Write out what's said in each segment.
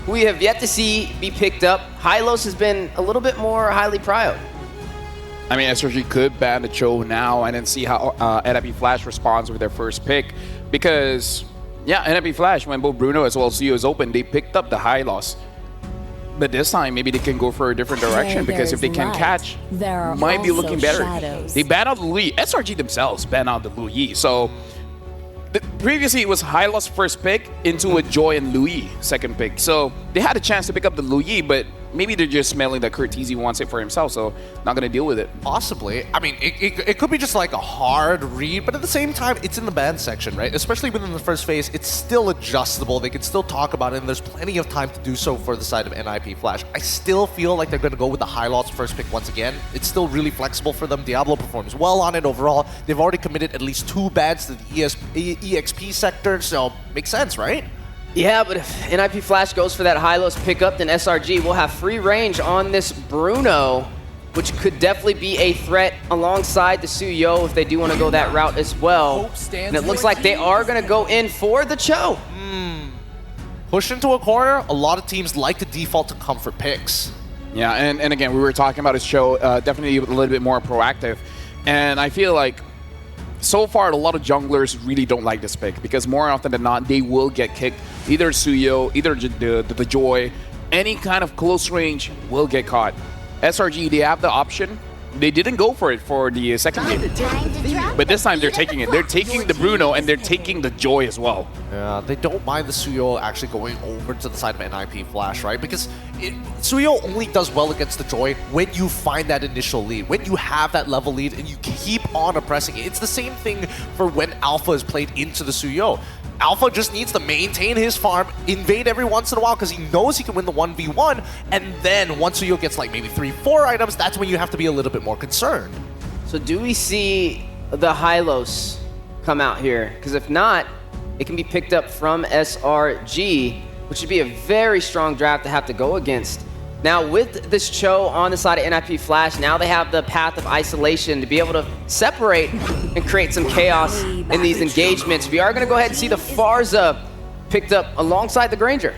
who we have yet to see be picked up. Hylos has been a little bit more highly prioed. I mean, SRG could ban the Cho now and then see how NLIP Flash responds with their first pick. Because, yeah, NLIP Flash, when both Bruno as well as CEO is open, they picked up the Hylos. But this time, maybe they can go for a different direction, because if they can catch, might be looking better. Shadows. They banned out the Louis. SRG themselves banned out the Louis. So previously, it was Hylos first pick into a Joy and Louis second pick. So they had a chance to pick up the Louis, but maybe they're just smelling that Curtizi wants it for himself, so not going to deal with it. Possibly. I mean, it could be just like a hard read, but at the same time, it's in the ban section, right? Especially within the first phase, it's still adjustable. They can still talk about it, and there's plenty of time to do so for the side of NLIP Flash. I still feel like they're going to go with the Hylos first pick once again. It's still really flexible for them. Diablo performs well on it overall. They've already committed at least 2 bans to the EXP sector, so makes sense, right? Yeah, but if NLIP Flash goes for that Hylos pickup, then SRG will have free range on this Bruno, which could definitely be a threat alongside the Suyo if they do want to go that route as well. And it looks like they are going to go in for the Cho. Push into a corner, a lot of teams like to default to comfort picks. Yeah, and again, we were talking about his Cho, definitely a little bit more proactive. And I feel like so far, a lot of junglers really don't like this pick, because more often than not, they will get kicked. Either Suyo, either the Joy, any kind of close range will get caught. SRG, they have the option. They didn't go for it for the second game. But this time, they're taking it. They're taking the Bruno, and they're taking the Joy as well. Yeah, they don't mind the Suyo actually going over to the side of NLIP Flash, right? Because Suyo only does well against the Joy when you find that initial lead, when you have that level lead and you keep on oppressing it. It's the same thing for when Alpha is played into the Suyo. Alpha just needs to maintain his farm, invade every once in a while because he knows he can win the 1v1, and then once Suyo gets like maybe 3-4 items, that's when you have to be a little bit more concerned. So do we see the Hylos come out here? Because if not, it can be picked up from SRG, which would be a very strong draft to have to go against. Now with this Cho on the side of NLIP Flash, now they have the path of isolation to be able to separate and create some chaos in these engagements. We are going to go ahead and see the Pharsa picked up alongside the Granger.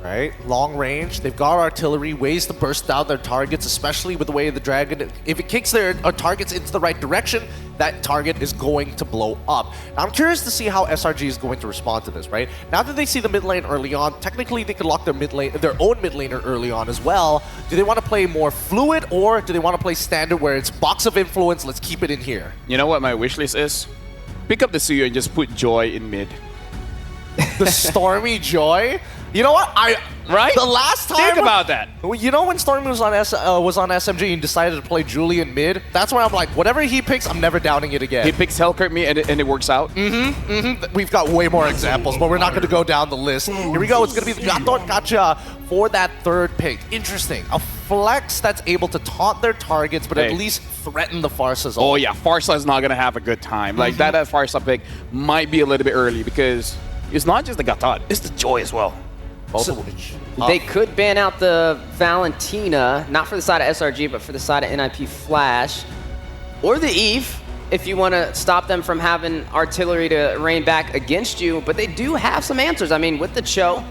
Right, long range, they've got artillery, ways to burst down their targets, especially with the way of the Dragon. If it kicks their targets into the right direction, that target is going to blow up. Now, I'm curious to see how SRG is going to respond to this, right? Now that they see the mid lane early on, technically they could lock their own mid laner early on as well. Do they want to play more fluid, or do they want to play standard where it's box of influence, let's keep it in here? You know what my wish list is? Pick up the Suyo and just put Joy in mid. The Stormy Joy? You know what? Right? The last time... Think about that. You know when Stormy was on SMG and decided to play Julian mid? That's when I'm like, whatever he picks, I'm never doubting it again. He picks Hellkurt mid and it works out. We've got way more examples, but we're not going to go down the list. Here we go. It's going to be the Gatot Gacha for that third pick. Interesting. A flex that's able to taunt their targets, but at least threaten the Pharsas. Oh yeah, Pharsa is not going to have a good time. Like that Pharsa pick might be a little bit early, because it's not just the Gatot, it's the Joy as well. Both of which. They could ban out the Valentina, not for the side of SRG, but for the side of NLIP Flash. Or the Eve, if you want to stop them from having artillery to rain back against you. But they do have some answers. I mean, with the Cho,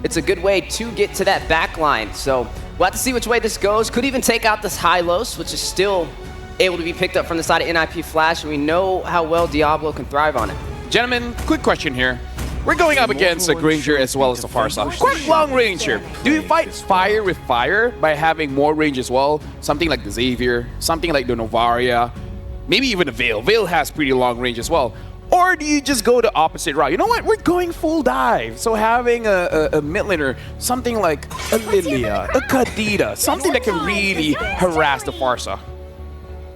it's a good way to get to that back line. So we'll have to see which way this goes. Could even take out this Hylos, which is still able to be picked up from the side of NLIP Flash. And we know how well Diablo can thrive on it. Gentlemen, quick question here. We're going up against a Granger as well as the Pharsa. Quite long range here. Do you fight fire with fire by having more range as well? Something like the Xavier, something like the Novaria, maybe even the Veil. Veil has pretty long range as well. Or do you just go the opposite route? You know what? We're going full dive. So having a mid laner, something like a Lilia, a Kadita, something that can really harass the Pharsa.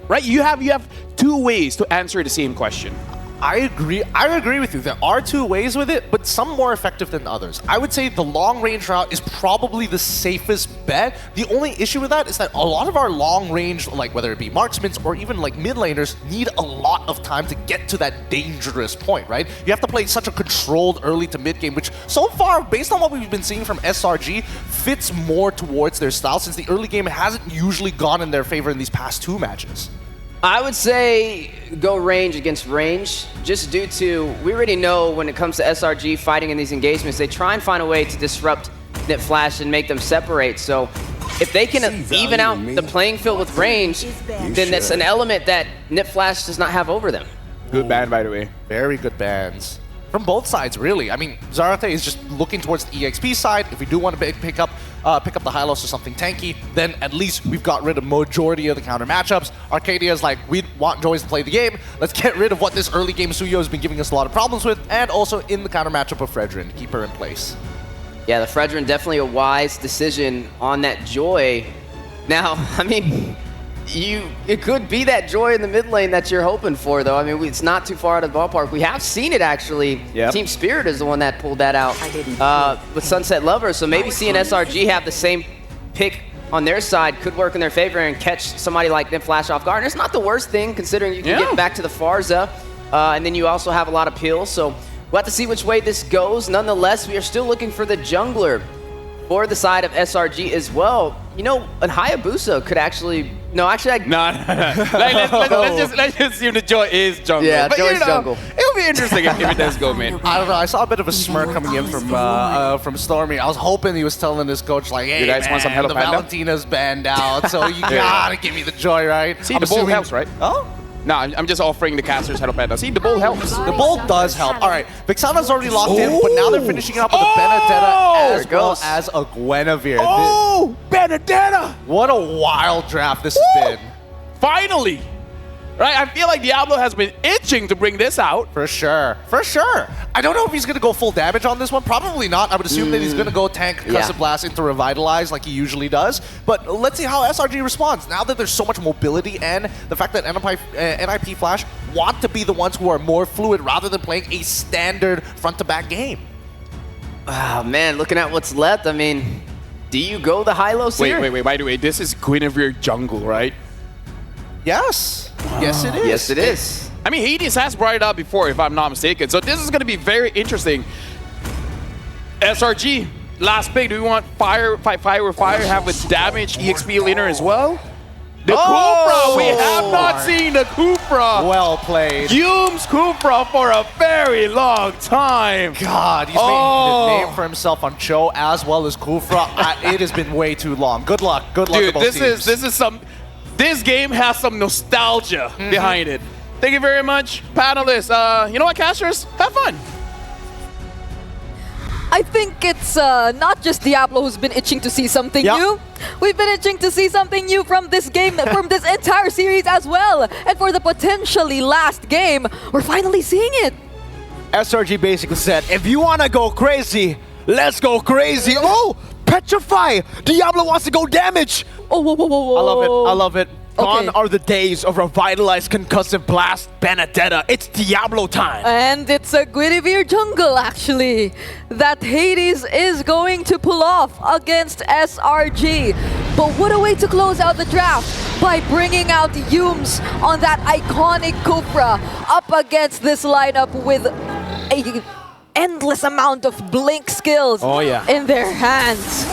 Right? You have 2 ways to answer the same question. I agree with you. There are 2 ways with it, but some more effective than others. I would say the long range route is probably the safest bet. The only issue with that is that a lot of our long range, like whether it be marksmen or even like mid laners, need a lot of time to get to that dangerous point, right? You have to play such a controlled early to mid game, which so far, based on what we've been seeing from SRG, fits more towards their style, since the early game hasn't usually gone in their favor in these past 2 matches. I would say go range against range, just due to, we already know when it comes to SRG fighting in these engagements, they try and find a way to disrupt Nip Flash and make them separate. So if they can even out the playing field with range, then that's an element that Nip Flash does not have over them. Good ban, by the way. Very good bans. From both sides, really. I mean, Zarate is just looking towards the EXP side. If we do want to pick up the Hylos or something tanky, then at least we've got rid of majority of the counter matchups. Arcadia is like, we want Joyce to play the game. Let's get rid of what this early game Suyo has been giving us a lot of problems with, and also in the counter matchup of Fredrin to keep her in place. Yeah, the Fredrin definitely a wise decision on that Joy. Now, I mean, it could be that Joy in the mid lane that you're hoping for, though. I mean, it's not too far out of the ballpark. We have seen it, actually. Yep. Team Spirit is the one that pulled that out with Sunset Lover, so maybe seeing SRG have the same pick on their side could work in their favor and catch somebody like Nip Flash off guard. And it's not the worst thing, considering you can get back to the Farza, and then you also have a lot of pills, so we'll have to see which way this goes. Nonetheless, we are still looking for the jungler for the side of SRG as well. You know, an Hayabusa could actually... No, actually, let's just assume the Joy is jungle. Yeah, but, Joy's jungle. It'll be interesting if it does go mid. I don't know. I saw a bit of a smirk coming in from Stormy. I was hoping he was telling his coach, like, hey, you guys man, want some Hello the Panda? Valentina's banned out, so you gotta give me the Joy, right? See, the bowl helps, right? Oh? No, I'm just offering the casters Hello Panda. See, the bowl helps. The bowl does help. All right, Vixana's already locked in, but now they're finishing it up with a Benedetta as well as a Guinevere. Oh, Benedetta! What a wild draft this has been. Finally! Right, I feel like Diablo has been itching to bring this out. For sure. For sure. I don't know if he's going to go full damage on this one. Probably not. I would assume that he's going to go tank Cussed Blast into Revitalize like he usually does. But let's see how SRG responds. Now that there's so much mobility and the fact that NIP Flash want to be the ones who are more fluid rather than playing a standard front-to-back game. Oh, man, looking at what's left, I mean, do you go the Hylos here? Wait. By the way, this is Guinevere jungle, right? Yes. Yes, it is. Yes, it is. I mean, Hades has brought it up before, if I'm not mistaken. So this is going to be very interesting. SRG, last pick. Do we want fight fire with fire, have with damage, EXP laner as well? The Kufra! We have not seen the Kufra! Well played. Yume's Kufra for a very long time. God, he's made a name for himself on Cho as well as Kufra. It has been way too long. Good luck. Good luck to both teams. This game has some nostalgia behind it. Thank you very much, panelists. You know what, casters? Have fun. I think it's not just Diablo who's been itching to see something new. We've been itching to see something new from this game, from this entire series as well. And for the potentially last game, we're finally seeing it. SRG basically said, if you want to go crazy, let's go crazy. Oh, petrify! Diablo wants to go damage! Oh, whoa, whoa, whoa, whoa. I love it. I love it. Gone Okay. are the days of Revitalized Concussive Blast Benedetta. It's Diablo time. And it's a Guinevere jungle, actually, that Hades is going to pull off against SRG. But what a way to close out the draft by bringing out Yumes on that iconic Kufra up against this lineup with a endless amount of blink skills in their hands.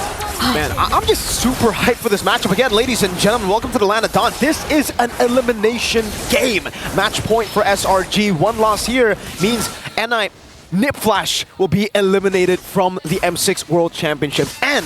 Man, I'm just super hyped for this matchup. Again, ladies and gentlemen, welcome to the Land of Dawn. This is an elimination game. Match point for SRG. One loss here means Nip Flash will be eliminated from the M6 World Championship. And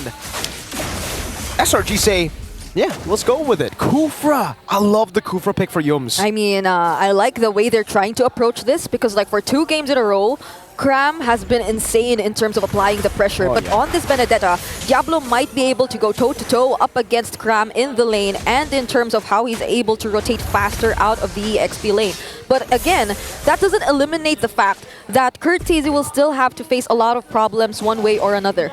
SRG say, yeah, let's go with it. Kufra. I love the Kufra pick for Yums. I mean, I like the way they're trying to approach this because, like, for 2 games in a row, Cram has been insane in terms of applying the pressure. But on this Benedetta, Diablo might be able to go toe-to-toe up against Cram in the lane and in terms of how he's able to rotate faster out of the EXP lane. But again, that doesn't eliminate the fact that Curtese will still have to face a lot of problems one way or another.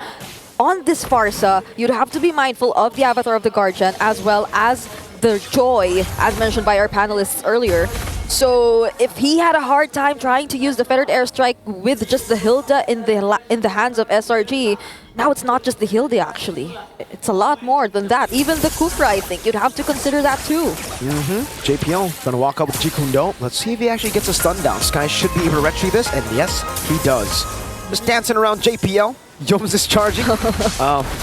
On this Farsa, you'd have to be mindful of the Avatar of the Guardian as well as the Joy, as mentioned by our panelists earlier. So if he had a hard time trying to use the Feathered Airstrike with just the Hilda in the hands of SRG, now it's not just the Hilda actually. It's a lot more than that. Even the Kufra, I think, you'd have to consider that too. JPL gonna walk up with Jikundo. Let's see if he actually gets a stun down. Sky should be able to retrieve this, and yes, he does. Just dancing around JPL. Jones is charging.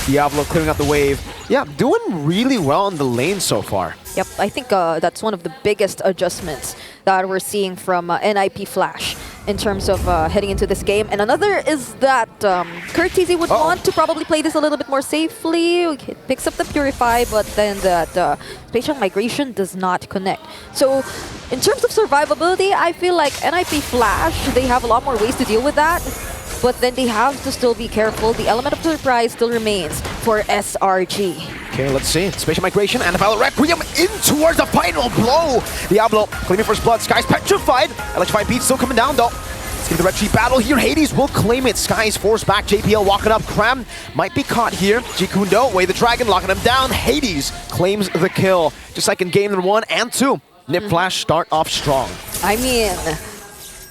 Diablo clearing out the wave. Yeah, doing really well in the lane so far. Yep, I think that's one of the biggest adjustments that we're seeing from NIP Flash. in terms of heading into this game. And another is that Curtizy would want to probably play this a little bit more safely. He picks up the Purify, but then that Spatial Migration does not connect. So in terms of survivability, I feel like NIP Flash, they have a lot more ways to deal with that. But then they have to still be careful. The element of surprise still remains for SRG. Okay, let's see. Spatial Migration and Valor Requiem in towards the final blow. Diablo claiming first blood. Sky's petrified. Electrifying Beat still coming down though. Let's get the Red Tree battle here. Hades will claim it. Sky's forced back. JPL walking up. Cram might be caught here. Jikundo, Way the Dragon, locking him down. Hades claims the kill. Just like in game number 1 and 2. NIP Flash start off strong. I mean,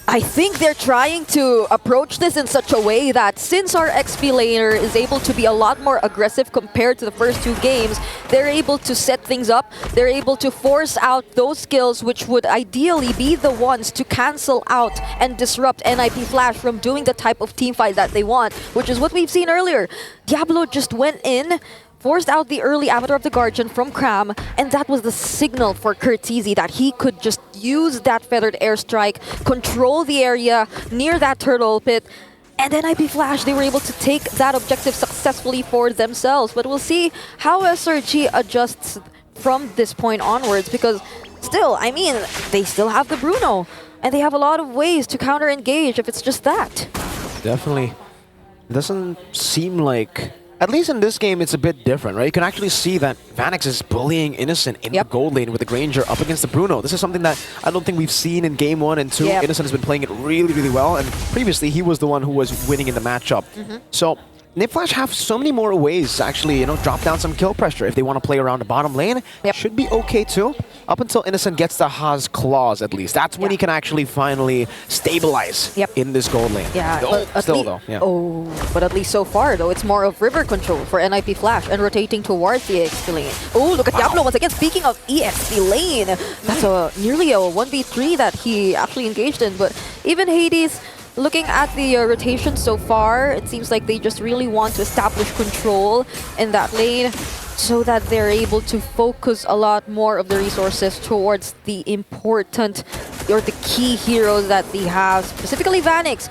I think they're trying to approach this in such a way that since our XP laner is able to be a lot more aggressive compared to the first 2 games, they're able to set things up. They're able to force out those skills which would ideally be the ones to cancel out and disrupt NIP Flash from doing the type of teamfight that they want, which is what we've seen earlier. Diablo just went in, forced out the early Avatar of the Guardian from Cram, and that was the signal for Curtizy that he could just use that Feathered Airstrike, control the area near that Turtle Pit, and then NIP Flash, they were able to take that objective successfully for themselves. But we'll see how SRG adjusts from this point onwards, because still, I mean, they still have the Bruno, and they have a lot of ways to counter-engage if it's just that. Definitely. It doesn't seem like... At least in this game, it's a bit different, right? You can actually see that Vanix is bullying Innocent in the gold lane with the Granger up against the Bruno. This is something that I don't think we've seen in game 1 and 2. Innocent has been playing it really, really well, and previously he was the one who was winning in the matchup. So NIP Flash have so many more ways to actually, you know, drop down some kill pressure if they want to play around the bottom lane. Should be okay too. Up until Innocent gets the Haas Claws, at least. That's when he can actually finally stabilize in this gold lane. But at least so far, though, it's more of river control for NIP Flash and rotating towards the EXP lane. Oh, look at Diablo once again. Speaking of EXP lane, that's nearly a 1v3 that he actually engaged in. But even Hades, looking at the rotation so far, it seems like they just really want to establish control in that lane so that they're able to focus a lot more of the resources towards the important or the key heroes that they have, specifically Vanix.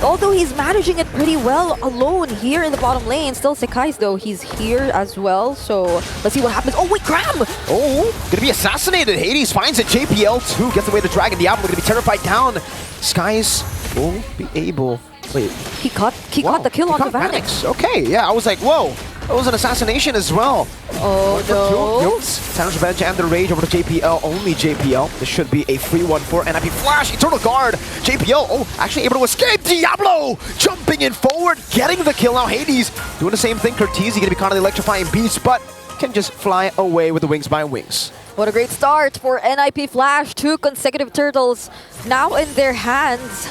Although he's managing it pretty well alone here in the bottom lane, still Sekai's though, he's here as well, so let's see what happens. Oh wait, Cram! Oh, gonna be assassinated. Hades finds it. JPL too gets away the Dragon. Diablo gonna be terrified down. Skies will be able... Wait. He caught the kill on the Vanix. Okay, yeah, I was like, whoa. That was an assassination as well. Oh no. Sandra's Revenge and the Rage over to JPL. Only JPL. This should be a free one for NIP Flash. Eternal Guard. JPL, actually able to escape. Diablo jumping in forward, getting the kill. Now Hades doing the same thing. Curtizy gonna be caught in the electrifying beast, but can just fly away with the wings by wings. What a great start for NIP Flash. 2 consecutive turtles now in their hands.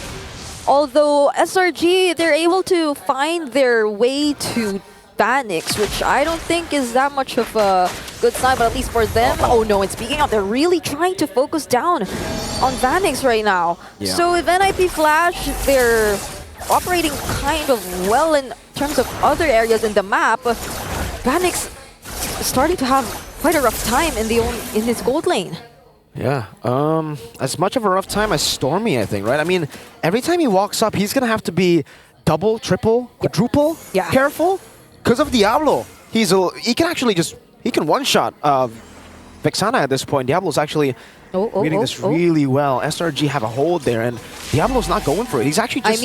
Although SRG, they're able to find their way to Vanix, which I don't think is that much of a good sign, but at least for them. Oh no, and speaking of, they're really trying to focus down on Vanix right now. So if NIP Flash, they're operating kind of well in terms of other areas in the map, Vanix is starting to have quite a rough time in his gold lane. Yeah, as much of a rough time as Stormy, I think, right? I mean, every time he walks up, he's gonna have to be double, triple, quadruple careful. Because of Diablo, he can actually he can one-shot Vexana at this point. Diablo's actually reading this really well. SRG have a hold there, and Diablo's not going for it. He's actually just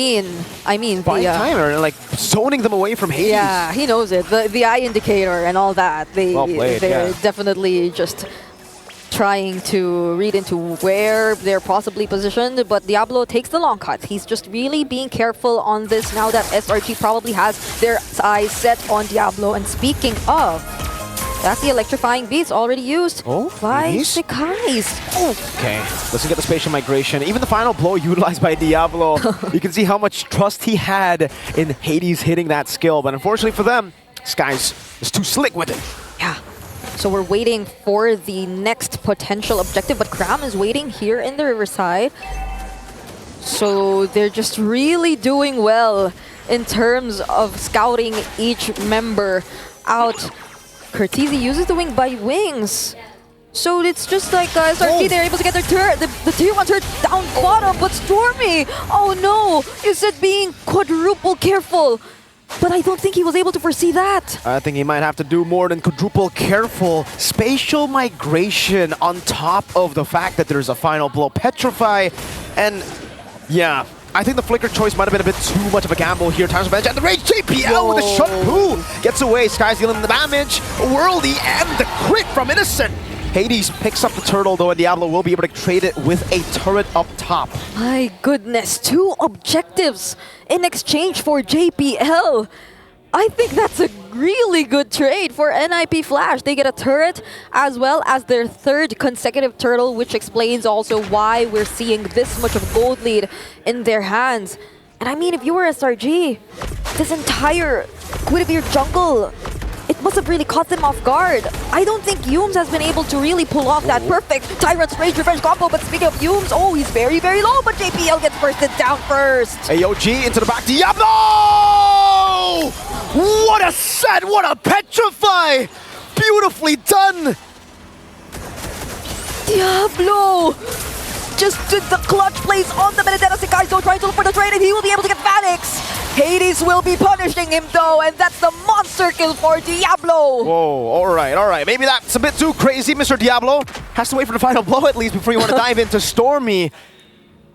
I mean buying timer and like zoning them away from Hades. Yeah, he knows it. The eye indicator and all that. They're definitely just trying to read into where they're possibly positioned, but Diablo takes the long cut. He's just really being careful on this now that SRG probably has their eyes set on Diablo. And speaking of, that's the electrifying beast already used by Sekai's. Okay, let's get the spatial migration. Even the final blow utilized by Diablo. You can see how much trust he had in Hades hitting that skill, but unfortunately for them, Skies is too slick with it. Yeah. So we're waiting for the next potential objective, but Cram is waiting here in the Riverside. So they're just really doing well in terms of scouting each member out. Curtizy uses the wing by wings. So it's just like SRG, they're able to get their turret, the tier 1 turret down bottom, but Stormy, oh no, you said being quadruple careful. But I don't think he was able to foresee that. I think he might have to do more than quadruple careful. Spatial migration on top of the fact that there's a final blow. Petrify, and yeah, I think the flicker choice might have been a bit too much of a gamble here. Times of Edge and the Rage JPL with a shot. Who gets away? Sky's dealing the damage. Worldy and the crit from Innocent. Hades picks up the turtle though, and Diablo will be able to trade it with a turret up top. My goodness, 2 objectives in exchange for JPL. I think that's a really good trade for NLIP Flash. They get a turret as well as their 3rd consecutive turtle, which explains also why we're seeing this much of gold lead in their hands. And I mean, if you were SRG, this entire Quidivir jungle, it must have really caught them off guard. I don't think Yumes has been able to really pull off that perfect Tyrant's Rage Revenge combo, but speaking of Yumes, oh, he's very, very low, but JPL gets bursted down first. AOG into the back, Diablo! What a set, what a petrify! Beautifully done! Diablo! Just did the clutch plays on the Benedetta. Sekaizo trying to look for the trade, and he will be able to get Phoenix. Hades will be punishing him though, and that's the monster kill for Diablo. Whoa, all right. Maybe that's a bit too crazy, Mr. Diablo. Has to wait for the final blow at least before you want to dive into Stormy.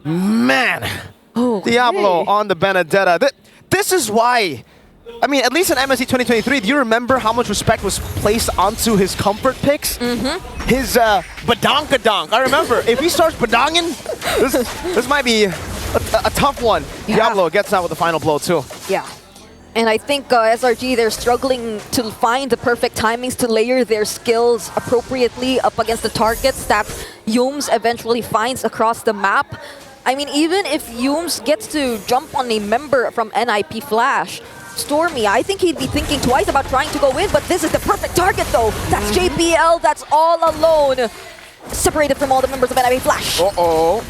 Man, Diablo on the Benedetta. This is why, I mean, at least in MSC 2023, do you remember how much respect was placed onto his comfort picks? His badonkadonk. I remember, if he starts badonging, this might be a tough one. Yeah. Diablo gets out with the final blow too. Yeah. And I think SRG, they're struggling to find the perfect timings to layer their skills appropriately up against the targets that Yumes eventually finds across the map. I mean, even if Yumes gets to jump on a member from NLIP Flash, Stormy, I think he'd be thinking twice about trying to go in, but this is the perfect target though. That's JPL, that's all alone. Separated from all the members of NLIP Flash.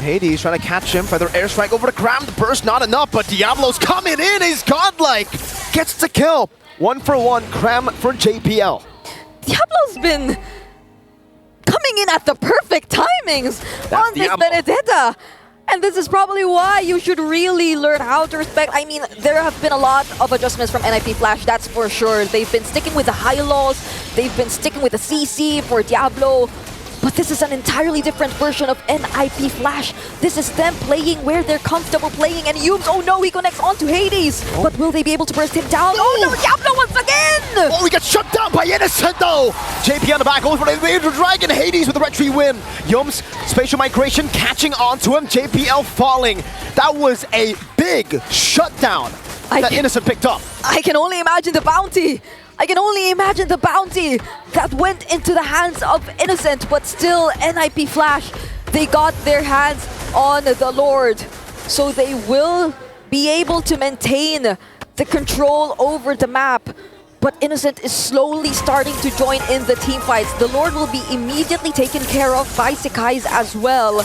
Hades trying to catch him. Feather airstrike over to Cram. The burst not enough, but Diablo's coming in. He's godlike. Gets the kill. 1 for 1. Cram for JPL. Diablo's been coming in at the perfect timings on this Diablo. Benedetta. And this is probably why you should really learn how to respect. I mean, there have been a lot of adjustments from NLIP Flash, that's for sure. They've been sticking with the high lows. They've been sticking with the CC for Diablo. But this is an entirely different version of NLIP Flash. This is them playing where they're comfortable playing. And Yumes, oh no, he connects onto Hades. But will they be able to burst him down? Oh no, Diablo once again! Oh, he gets shut down by Innocent though! JP on the back, over for the Major Dragon. Hades with the retry win. Yumes, spatial migration catching onto him. JPL falling. That was a big shutdown that Innocent picked up. I can only imagine the bounty. I can only imagine the bounty that went into the hands of Innocent, but still NLIP Flash, they got their hands on the Lord. So they will be able to maintain the control over the map. But Innocent is slowly starting to join in the team fights. The Lord will be immediately taken care of by Sekai's as well.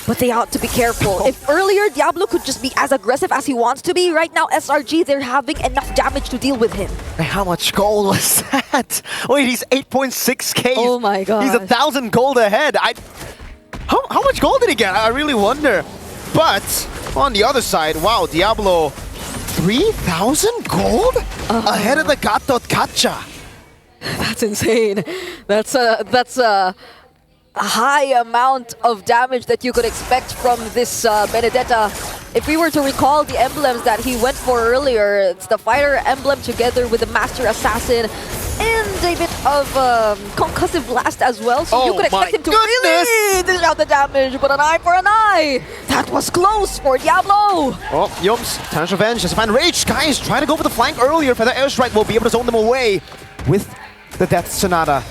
But they ought to be careful. If earlier Diablo could just be as aggressive as he wants to be, right now SRG, they're having enough damage to deal with him. How much gold was that? Wait, he's 8.6k. Oh my god. He's 1,000 gold ahead. How much gold did he get? I really wonder. But on the other side, wow, Diablo, 3,000 gold? Ahead of the Gato Kacha. That's insane. That's a high amount of damage that you could expect from this Benedetta. If we were to recall the emblems that he went for earlier, it's the Fighter emblem together with the Master Assassin and a bit of Concussive Blast as well. So you could expect him to really dish out the damage, but an eye for an eye. That was close for Diablo. Oh, Yumes, Tarnish Revenge has to find Rage. Sky is trying to go for the flank earlier. For the airstrike, will be able to zone them away with the Death Sonata.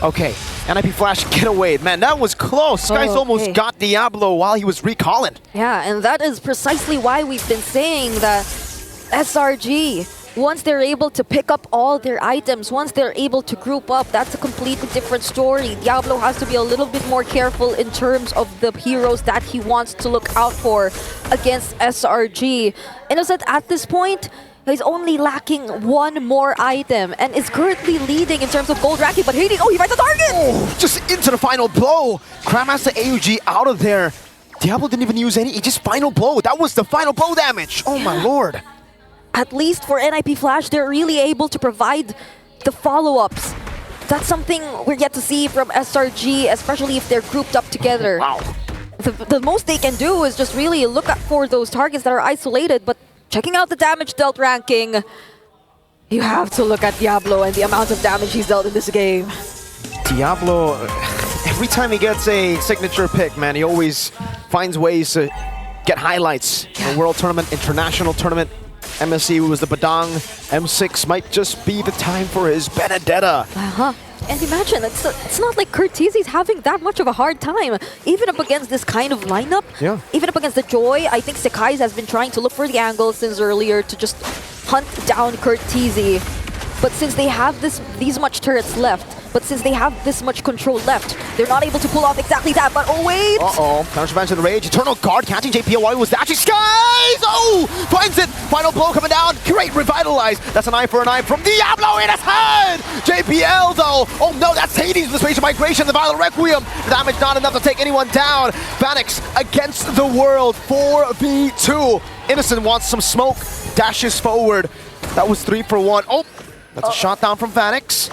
Okay, NLIP Flash get away. Man, that was close. Sky's almost got Diablo while he was recalling. Yeah, and that is precisely why we've been saying that SRG, once they're able to pick up all their items, once they're able to group up, that's a completely different story. Diablo has to be a little bit more careful in terms of the heroes that he wants to look out for against SRG. Innocent at this point, He's only lacking one more item and is currently leading in terms of gold ranking. But Hades, oh, he finds the target! Oh, just into the final blow. Cram has the AUG out of there. Diablo didn't even use any, he just final blow. That was the final blow damage. Oh my lord. At least for NIP Flash, they're really able to provide the follow-ups. That's something we're yet to see from SRG, especially if they're grouped up together. Wow. The most they can do is just really look out for those targets that are isolated, but checking out the damage dealt ranking, you have to look at Diablo and the amount of damage he's dealt in this game. Diablo, every time he gets a signature pick, man, he always finds ways to get highlights. Yeah. The World Tournament, International Tournament, MSC was the Badang, M6 might just be the time for his Benedetta. And imagine, it's not like Curtizi's having that much of a hard time. Even up against this kind of lineup, even up against the Joy, I think Sekai's has been trying to look for the angle since earlier to just hunt down Curtizi. But since they have these much turrets left, but since they have this much control left, they're not able to pull off exactly that. But oh wait! Uh-oh, counter advance to the Rage, Eternal Guard catching JPL while he was dashing. Skies! Oh! Finds it! Final blow coming down. Great revitalize. That's an eye for an eye from Diablo in his head! JPL though! Oh no, that's Hades, the Spatial Migration, the Violet Requiem. The damage not enough to take anyone down. Phoenix against the world, 4v2. Innocent wants some smoke, dashes forward. That was 3 for 1. Oh! That's a shot down from Phoenix.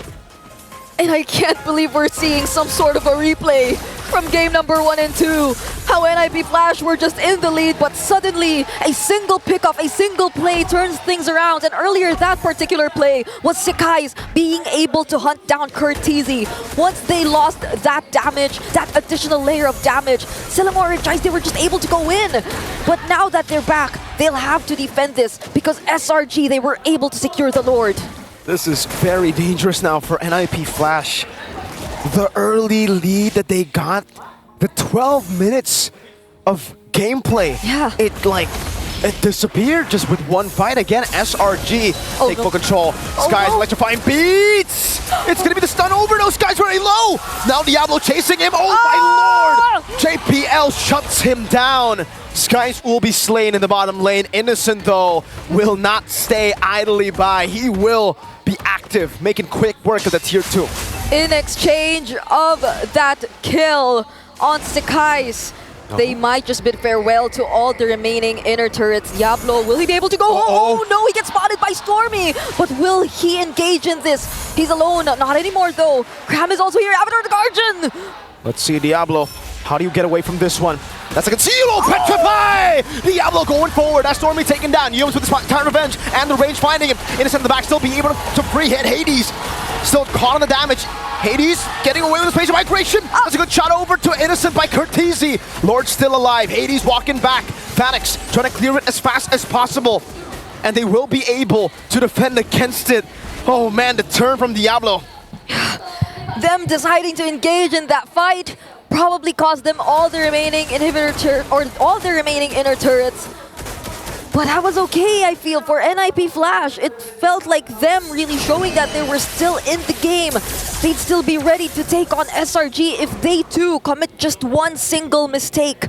And I can't believe we're seeing some sort of a replay from game number 1 and 2. How NIP Flash were just in the lead, but suddenly a single pickoff, a single play turns things around. And earlier that particular play was Sekai's being able to hunt down Curtizi. Once they lost that damage, that additional layer of damage, Selamore and Jice, they were just able to go in. But now that they're back, they'll have to defend this because SRG, they were able to secure the Lord. This is very dangerous now for NIP Flash. The early lead that they got, the 12 minutes of gameplay, it disappeared just with one fight. Again, SRG take full control. Sky's electrifying beats! It's gonna be the stun overdose. Sky's very low! Now Diablo chasing him. Oh my lord! JPL shuts him down. Skies will be slain in the bottom lane. Innocent, though, will not stay idly by. He will be active, making quick work of the tier 2. In exchange of that kill on Sekai's, they might just bid farewell to all the remaining inner turrets. Diablo, will he be able to go? Oh no, he gets spotted by Stormy! But will he engage in this? He's alone, not anymore though. Cram is also here, Avatar the Guardian! Let's see, Diablo. How do you get away from this one? That's a conceal! Petrify! Diablo going forward. That's Stormy taken down. Yums with the Time Revenge and the Rage finding him. Innocent in the back, still being able to free hit Hades. Still caught on the damage. Hades getting away with the Spatial Migration. That's a good shot over to Innocent by Curtizi. Lord still alive. Hades walking back. Phoenix trying to clear it as fast as possible. And they will be able to defend against it. Oh man, the turn from Diablo. Them deciding to engage in that fight probably cost them all the remaining all the remaining inner turrets. But that was okay, I feel, for NIP Flash. It felt like them really showing that they were still in the game. They'd still be ready to take on SRG if they too commit just one single mistake.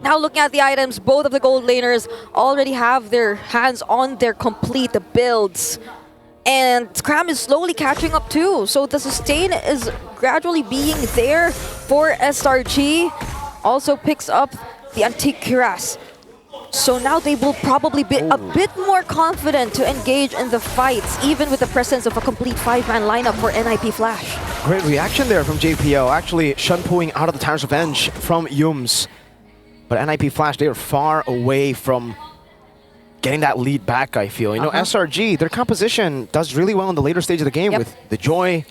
Now looking at the items, both of the gold laners already have their hands on their complete builds. And Cram is slowly catching up too. So the sustain is gradually being there for SRG. Also picks up the Antique Cuirass. So now they will probably be a bit more confident to engage in the fights, even with the presence of a complete 5-man lineup for NIP Flash. Great reaction there from JPO. Actually, Shun-pooing out of the Time's Revenge from Yums. But NIP Flash, they are far away from getting that lead back, I feel. You know, SRG, their composition does really well in the later stage of the game with the Joy,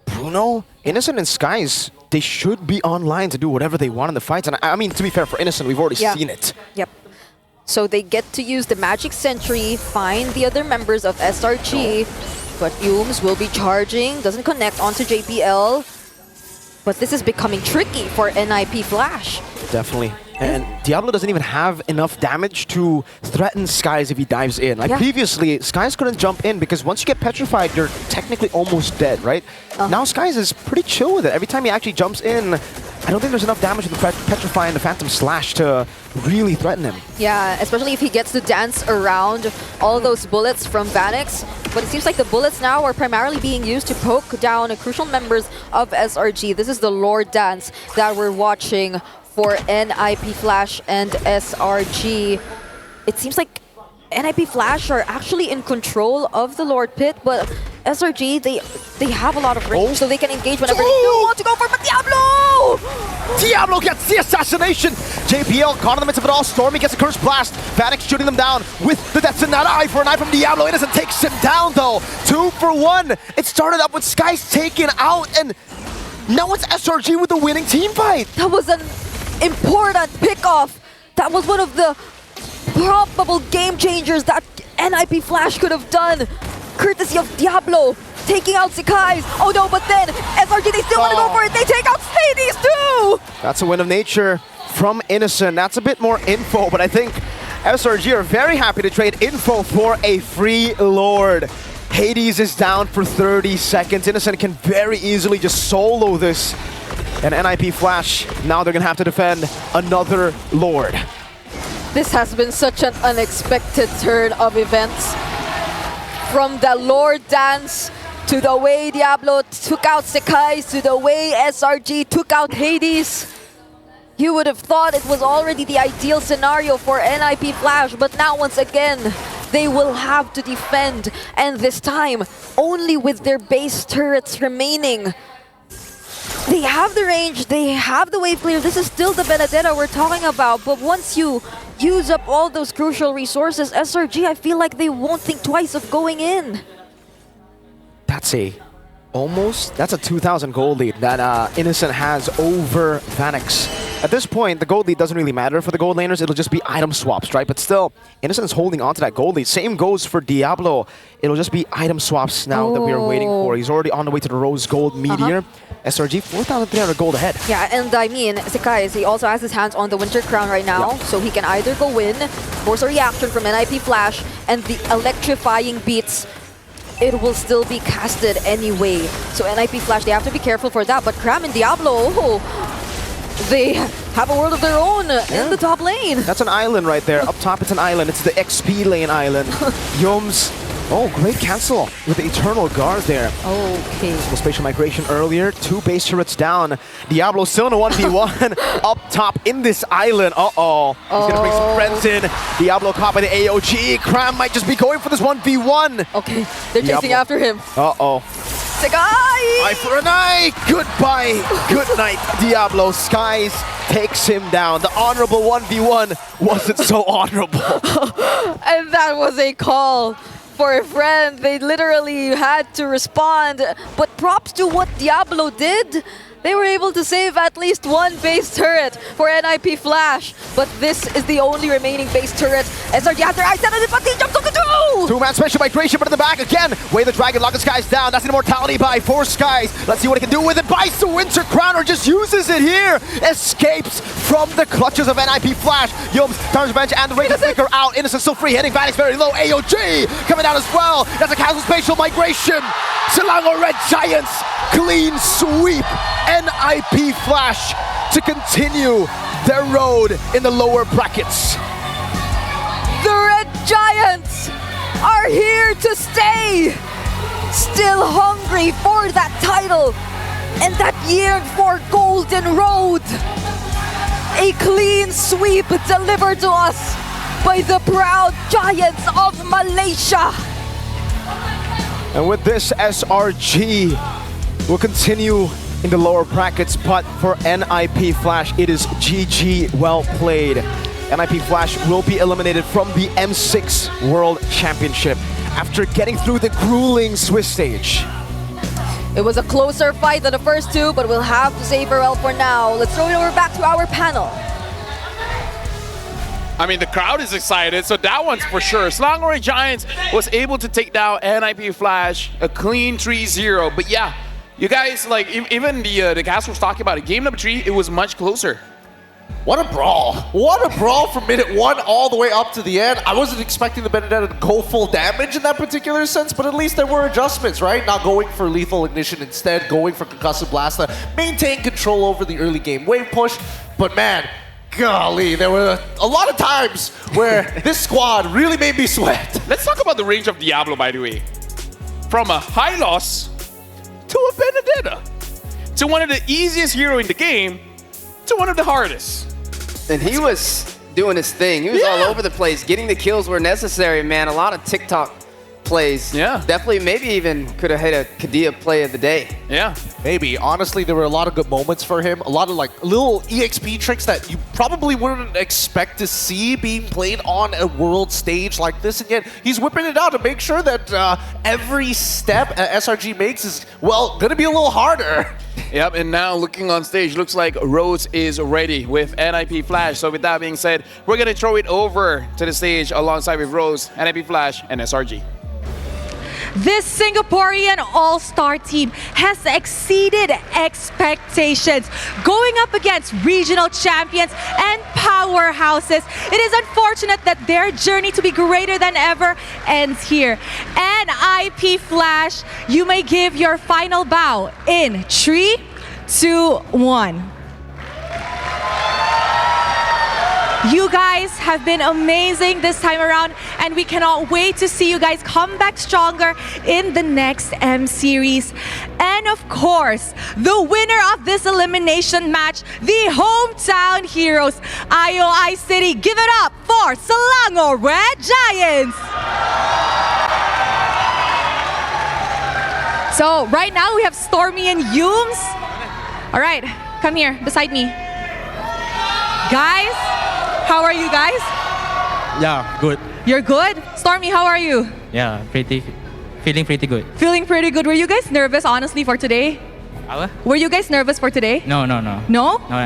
Bruno, Innocent, and Skies. They should be online to do whatever they want in the fights. And I mean, to be fair, for Innocent, we've already seen it. Yep. So they get to use the Magic Sentry, find the other members of SRG, but Yums will be charging, doesn't connect onto JPL. But this is becoming tricky for NIP Flash. Definitely. And Diablo doesn't even have enough damage to threaten Skies if he dives in. Like previously, Skies couldn't jump in because once you get petrified, you're technically almost dead, right? Now Skies is pretty chill with it. Every time he actually jumps in, I don't think there's enough damage with the Petrify and the Phantom Slash to really threaten him. Yeah, especially if he gets to dance around all those bullets from Vanix. But it seems like the bullets now are primarily being used to poke down crucial members of SRG. This is the Lord Dance that we're watching for NIP Flash and SRG. It seems like NIP Flash are actually in control of the Lord Pit, but SRG, they have a lot of range, so they can engage whenever they do want to go for it. But Diablo! Diablo gets the assassination! JPL caught in the midst of it all. Stormy gets a Curse Blast. Vanix shooting them down with the Death Sonata. Eye for an eye from Diablo. Innocent takes him down, though. 2 for 1. It started up with Skies taken out, and now it's SRG with the winning team fight. That was an important pickoff. That was one of the probable game changers that NIP Flash could have done, courtesy of Diablo taking out Sekai's. Oh no, but then SRG, they still want to go for it. They take out Hades too. That's a win of nature from Innocent. That's a bit more info, but I think SRG are very happy to trade info for a free Lord. Hades is down for 30 seconds. Innocent can very easily just solo this. And NIP Flash, now they're going to have to defend another Lord. This has been such an unexpected turn of events. From the Lord Dance, to the way Diablo took out Sekai, to the way SRG took out Hades. You would have thought it was already the ideal scenario for NIP Flash, but now once again, they will have to defend, and this time, only with their base turrets remaining. They have the range, they have the wave clear. This is still the Benedetta we're talking about, but once you use up all those crucial resources, SRG, I feel like they won't think twice of going in. That's a 2,000 gold lead that Innocent has over Vanix. At this point, the gold lead doesn't really matter for the gold laners. It'll just be item swaps, right? But still, Innocent is holding on to that gold lead. Same goes for Diablo. It'll just be item swaps now that we are waiting for. He's already on the way to the Rose Gold Meteor. SRG, 4,300 gold ahead. Yeah, and I mean, Sekai, he also has his hands on the Winter Crown right now, so he can either go in, force a reaction from NIP Flash, and the electrifying beats, it will still be casted anyway. So NIP Flash, they have to be careful for that, but Cram and Diablo, they have a world of their own in the top lane. That's an island right there. Up top, it's an island. It's the XP lane island. Yoms. Oh, great cancel with the Eternal Guard there. Okay. Little spatial migration earlier. 2 base turrets down. Diablo still in a 1v1 up top in this island. Uh-oh. He's going to bring some friends in. Diablo caught by the AOG. Cram might just be going for this 1v1. Okay, they're chasing after him. Uh-oh. Sekai! Eye for an eye! Goodbye! Good night, Diablo. Skies takes him down. The honorable 1v1 wasn't so honorable. And that was a call for a friend. They literally had to respond. But props to what Diablo did. They were able to save at least 1 base turret for NIP Flash. But this is the only remaining base turret. SRG has their eyes set on it, but they jumped on the 2-man special migration, but in the back again. Way the Dragon locking Skies down. That's an immortality buy for Skies. Let's see what he can do with it. Buys the Winter Crown or just uses it here. Escapes from the clutches of NIP Flash. Yums turns bench and the Rage Flicker out. Innocent still free, hitting Vanix very low. AOG coming down as well. That's a casual spatial migration. Selangor Red Giants. Clean sweep. NIP Flash to continue their road in the lower brackets. The Red Giants are here to stay. Still hungry for that title and that year for Golden Road. A clean sweep delivered to us by the proud Giants of Malaysia. And with this, SRG will continue in the lower brackets, but for NIP Flash, it is GG, well played. NIP Flash will be eliminated from the M6 World Championship after getting through the grueling Swiss stage. It was a closer fight than the first two, but we'll have to say farewell for now. Let's throw it over back to our panel. I mean, the crowd is excited, so that one's for sure. Selangor Giants was able to take down NIP Flash, a clean 3-0. But yeah, you guys, like, even the cast was talking about it. Game number 3, it was much closer. What a brawl. What a brawl from minute 1 all the way up to the end. I wasn't expecting the Benedetta to go full damage in that particular sense, but at least there were adjustments, right? Not going for lethal ignition, instead going for concussive blast to maintain control over the early game wave push. But man, golly, there were a lot of times where this squad really made me sweat. Let's talk about the range of Diablo, by the way. From a high loss to a Benedetta, to one of the easiest hero in the game, to one of the hardest. And he was doing his thing. He was all over the place, getting the kills where necessary, man. A lot of TikTok plays. Yeah. Definitely, maybe even could have hit a Kadia play of the day. Yeah. Maybe. Honestly, there were a lot of good moments for him. A lot of like little EXP tricks that you probably wouldn't expect to see being played on a world stage like this. And yet he's whipping it out to make sure that every step SRG makes is, well, going to be a little harder. Yep, and now looking on stage, looks like Rose is ready with NIP Flash. So with that being said, we're going to throw it over to the stage alongside with Rose, NIP Flash, and SRG. This Singaporean all-star team has exceeded expectations, going up against regional champions and powerhouses. It is unfortunate that their journey to be greater than ever ends here. NIP Flash, you may give your final bow in 3, 2, 1. You guys have been amazing this time around, and we cannot wait to see you guys come back stronger in the next M Series. And of course, the winner of this elimination match, the hometown heroes, IOI City. Give it up for Selangor Red Giants! So right now we have Stormy and Yums. All right, come here beside me. Guys, how are you guys? Yeah, good. You're good? Stormy, how are you? Yeah, feeling pretty good. Feeling pretty good. Were you guys nervous, honestly, for today? Were you guys nervous for today? No. No? No,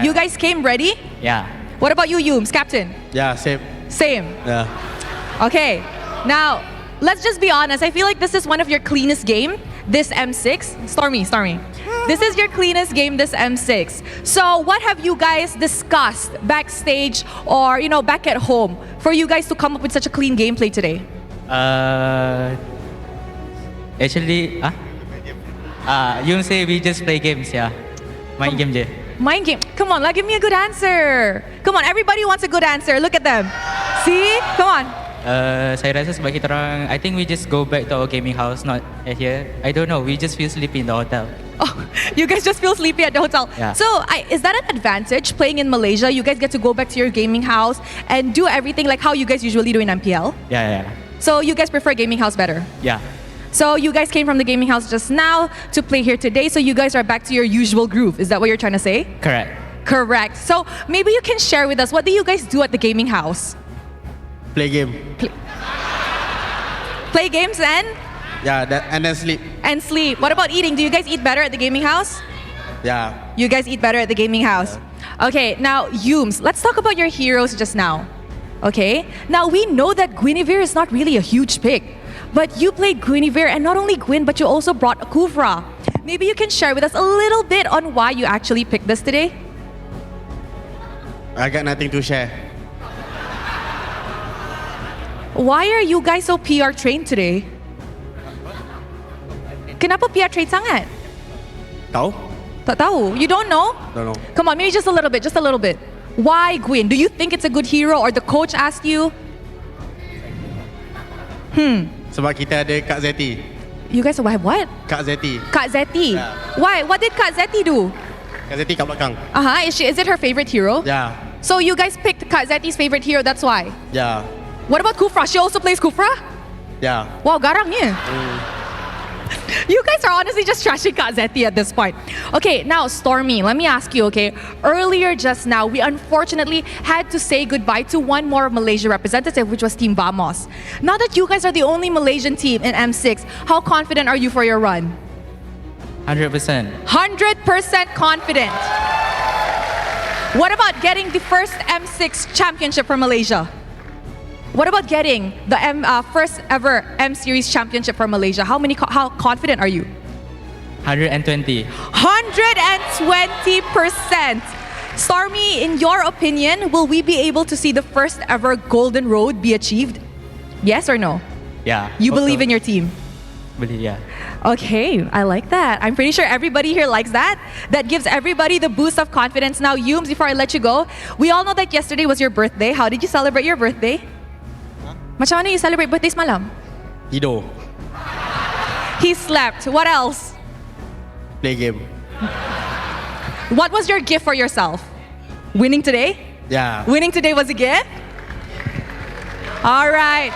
You guys came ready? Yeah. What about you, Yums, Captain? Yeah, same. Same. Yeah. Okay, now, let's just be honest. I feel like this is one of your cleanest game, this M6. Stormy. This is your cleanest game, this M6. So what have you guys discussed backstage or, you know, back at home for you guys to come up with such a clean gameplay today? Actually, you say we just play games, yeah. Main game je. Mind game. Come on, give me a good answer. Come on, everybody wants a good answer. Look at them. See? Come on. Saya rasa sebab kita orang, I think we just go back to our gaming house, not at here. I don't know, we just feel sleepy in the hotel. Oh, you guys just feel sleepy at the hotel. Yeah. So, is that an advantage playing in Malaysia? You guys get to go back to your gaming house and do everything like how you guys usually do in MPL? Yeah. So, you guys prefer gaming house better? Yeah. So, you guys came from the gaming house just now to play here today, so you guys are back to your usual groove. Is that what you're trying to say? Correct. So, maybe you can share with us, what do you guys do at the gaming house? Play game. Play games and? Yeah, and then sleep. And sleep. What about eating? Do you guys eat better at the gaming house? Yeah. You guys eat better at the gaming house. Okay, now Yums, let's talk about your heroes just now. Okay, now we know that Guinevere is not really a huge pick, but you played Guinevere, and not only Gwyn, but you also brought a Kufra. Maybe you can share with us a little bit on why you actually picked this today? I got nothing to share. Why are you guys so PR trained today? Kenapa PR trained sangat? Tahu? Tak tahu. You don't know? Don't know. Come on, maybe just a little bit. Why Gwyn? Do you think it's a good hero or the coach asked you? Sebab kita ada Kak Zeti. You guys have what? Kak Zeti. Kak Zeti. Yeah. Why? What did Kak Zeti do? Kak Zeti kat belakang. Is it her favorite hero? Yeah. So you guys picked Kak Zeti's favorite hero, that's why. Yeah. What about Kufra? She also plays Kufra? Yeah. Wow, garangnya. You guys are honestly just trashing Kak Zeti at this point. Okay, now Stormy, let me ask you, okay? Earlier just now, we unfortunately had to say goodbye to one more Malaysia representative, which was Team Vamos. Now that you guys are the only Malaysian team in M6, how confident are you for your run? 100%. 100% confident. What about getting the first M6 championship for Malaysia? What about getting the first ever M Series championship for Malaysia? How confident are you? 120. 120%. Stormy, in your opinion, will we be able to see the first ever Golden Road be achieved? Yes or no? Yeah. You hope believe so. in your team? Believe, yeah. Okay, I like that. I'm pretty sure everybody here likes that. That gives everybody the boost of confidence. Now, Yums, before I let you go, we all know that yesterday was your birthday. How did you celebrate your birthday? Macam mana you celebrate birthday semalam? Tidur. He slept. What else? Play game. What was your gift for yourself? Winning today? Yeah. Winning today was a gift? All right.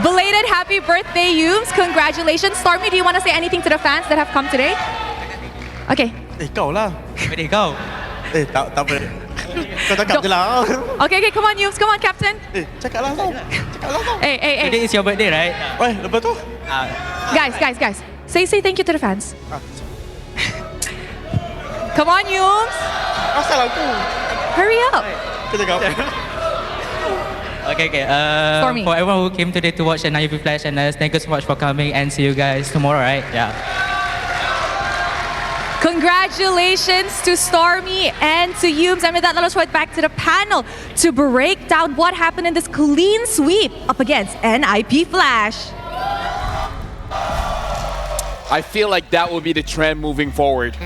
Belated happy birthday, Yums. Congratulations. Stormy, do you want to say anything to the fans that have come today? Okay. Kau lah. Ready, go. Tak apa. Kau cakap je lah. Okay, come on, Yums. Come on, Captain. Cakap lah kau. Cakap lah kau. Hey. Today is your birthday, right? Weh, lepas tu? Guys. Say thank you to the fans. Come on, Yums. Asal aku. Hurry up. Kau cakap. Okay. Stormy. For everyone who came today to watch the NLIP Flash and thank you so much for coming and see you guys tomorrow, right? Yeah. Congratulations to Stormy and to Yums. And with that, let us head back to the panel to break down what happened in this clean sweep up against NIP Flash. I feel like that will be the trend moving forward.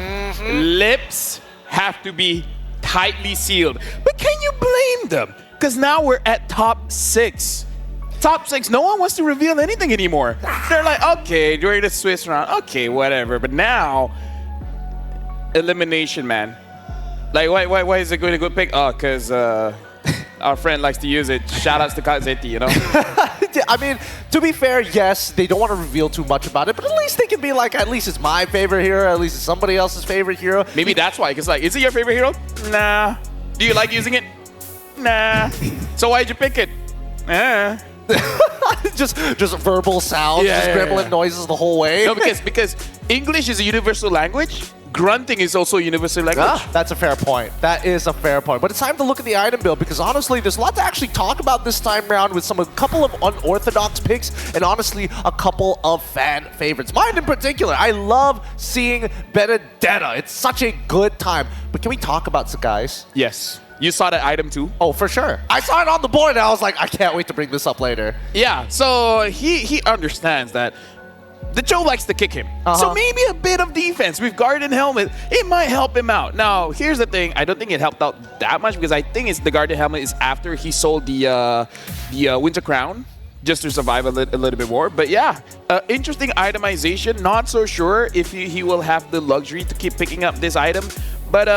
Lips have to be tightly sealed. But can you blame them? Because now we're at top 6. Top 6, no one wants to reveal anything anymore. They're like, okay, during the Swiss round, okay, whatever. But now, elimination, man. Like, why is it going to go pick? Oh, because our friend likes to use it. Shoutouts to Kazeti, you know? I mean, to be fair, yes, they don't want to reveal too much about it, but at least they can be like, at least it's my favorite hero, at least it's somebody else's favorite hero. Maybe that's why, because like, is it your favorite hero? Nah. Do you like using it? Nah. So why'd you pick it? just verbal sounds, just gremlin noises the whole way. No, because English is a universal language. Grunting is also a universal language. That's a fair point. That is a fair point. But it's time to look at the item build because honestly, there's a lot to actually talk about this time around with a couple of unorthodox picks and honestly, a couple of fan favorites. Mine in particular, I love seeing Benedetta. It's such a good time. But can we talk about guys? Yes. You saw that item too? Oh, for sure. I saw it on the board and I was like, I can't wait to bring this up later. Yeah, so he understands that the Joe likes to kick him. So maybe a bit of defense with guard and helmet, it might help him out. Now, here's the thing. I don't think it helped out that much because I think it's the guard and helmet is after he sold the Winter Crown just to survive a little bit more. But yeah, interesting itemization. Not so sure if he will have the luxury to keep picking up this item. But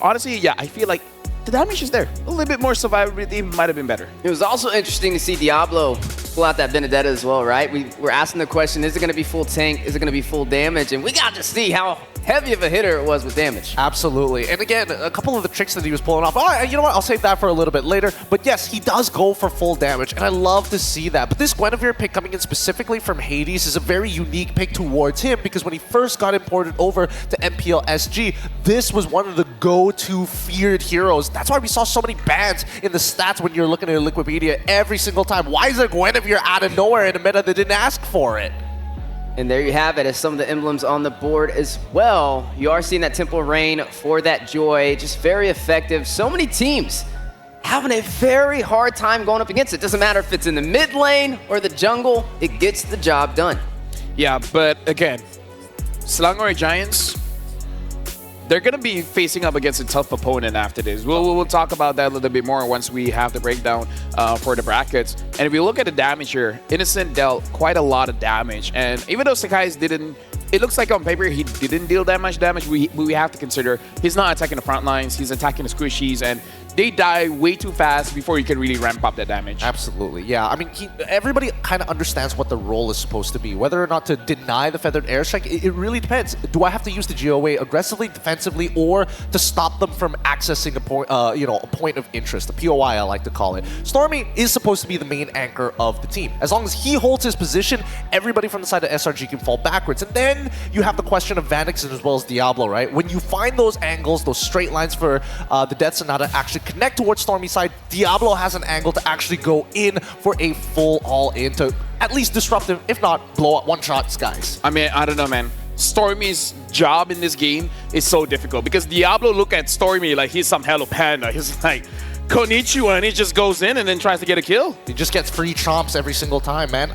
honestly, yeah, I feel like the damage is there. A little bit more survivability might have been better. It was also interesting to see Diablo pull out that Benedetta as well, right? We were asking the question, is it going to be full tank? Is it going to be full damage? And we got to see how heavy of a hitter it was with damage. Absolutely. And again, a couple of the tricks that he was pulling off. Oh, you know what? I'll save that for a little bit later. But yes, he does go for full damage, and I love to see that. But this Guinevere pick coming in specifically from Hades is a very unique pick towards him because when he first got imported over to MPL SG, this was one of the go-to feared heroes. That's why we saw so many bans in the stats when you're looking at Liquipedia every single time. Why is there Guinevere out of nowhere in a meta that didn't ask for it? And there you have it, as some of the emblems on the board as well. You are seeing that Temple Rain for that Joy, just very effective. So many teams having a very hard time going up against it. Doesn't matter if it's in the mid lane or the jungle, it gets the job done. Yeah, but again, Selangor Giants, they're going to be facing up against a tough opponent after this. We'll talk about that a little bit more once we have the breakdown for the brackets. And if you look at the damage here, Innocent dealt quite a lot of damage. And even though Sakai's didn't, it looks like on paper he didn't deal that much damage, we have to consider he's not attacking the front lines, he's attacking the squishies, and they die way too fast before you can really ramp up that damage. Absolutely, yeah. I mean, everybody kind of understands what the role is supposed to be. Whether or not to deny the Feathered Airstrike, it really depends. Do I have to use the GOA aggressively, defensively, or to stop them from accessing a point, a point of interest, the POI I like to call it. Stormy is supposed to be the main anchor of the team. As long as he holds his position, everybody from the side of SRG can fall backwards. And then you have the question of Vanix as well as Diablo, right? When you find those angles, those straight lines for the Death Sonata actually connect towards Stormy's side, Diablo has an angle to actually go in for a full all-in to at least disrupt him, if not blow up one-shot Skies. I mean, I don't know, man. Stormy's job in this game is so difficult because Diablo look at Stormy like he's some Hello Panda. He's like, konnichiwa, and he just goes in and then tries to get a kill. He just gets free chomps every single time, man.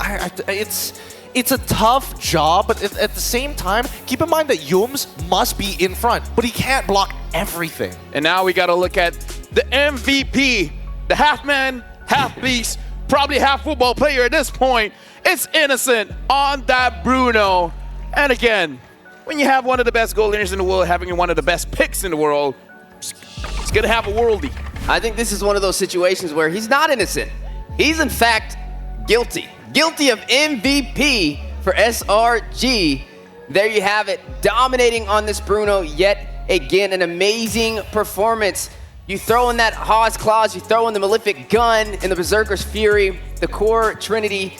It's a tough job, but at the same time, keep in mind that Yums must be in front, but he can't block everything. And now we got to look at the MVP, the half man, half beast, probably half football player at this point. It's Innocent on that Bruno. And again, when you have one of the best goal leaders in the world, having one of the best picks in the world, it's going to have a worldie. I think this is one of those situations where he's not innocent. He's in fact guilty. Guilty of MVP for SRG. There you have it, dominating on this Bruno yet again. An amazing performance. You throw in that Hawes Claws, you throw in the Malefic Gun and the Berserker's Fury, the core Trinity.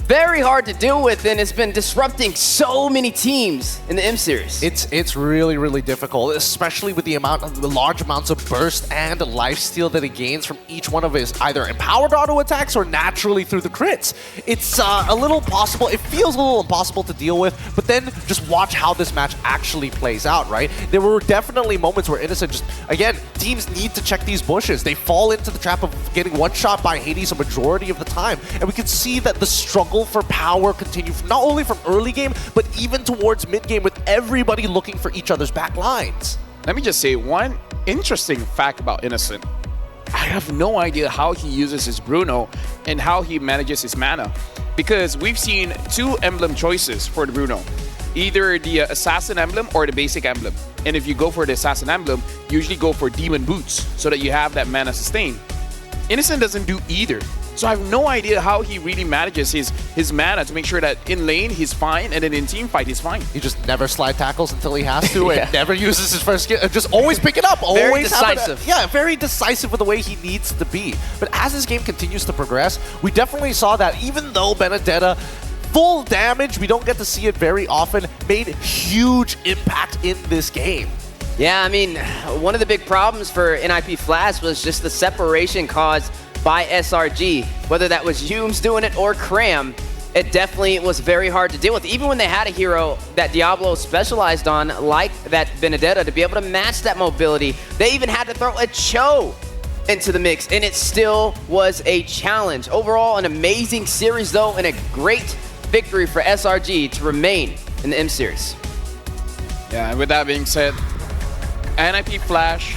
Very hard to deal with, and it's been disrupting so many teams in the M series. It's really, really difficult, especially with the large amounts of burst and lifesteal that he gains from each one of his either empowered auto attacks or naturally through the crits. It's a little possible. It feels a little impossible to deal with, but then just watch how this match actually plays out, right? There were definitely moments where Innocent just, again, teams need to check these bushes. They fall into the trap of getting one shot by Hades a majority of the time, and we can see that the struggle for power continue not only from early game, but even towards mid game with everybody looking for each other's back lines. Let me just say one interesting fact about Innocent. I have no idea how he uses his Bruno and how he manages his mana. Because we've seen two emblem choices for the Bruno. Either the Assassin emblem or the basic emblem. And if you go for the Assassin emblem, you usually go for Demon Boots so that you have that mana sustain. Innocent doesn't do either. So I have no idea how he really manages his mana to make sure that in lane he's fine and then in team fight he's fine. He just never slide tackles until he has to and never uses his first skill. Just always pick it up. Very Always decisive. Very decisive with the way he needs to be. But as this game continues to progress, we definitely saw that even though Benedetta full damage, we don't get to see it very often, made huge impact in this game. Yeah, I mean, one of the big problems for NIP Flash was just the separation caused by SRG. Whether that was Humes doing it or Cram, it definitely was very hard to deal with. Even when they had a hero that Diablo specialized on, like that Benedetta, to be able to match that mobility, they even had to throw a Cho into the mix, and it still was a challenge. Overall, an amazing series, though, and a great victory for SRG to remain in the M series. Yeah, and with that being said, NIP Flash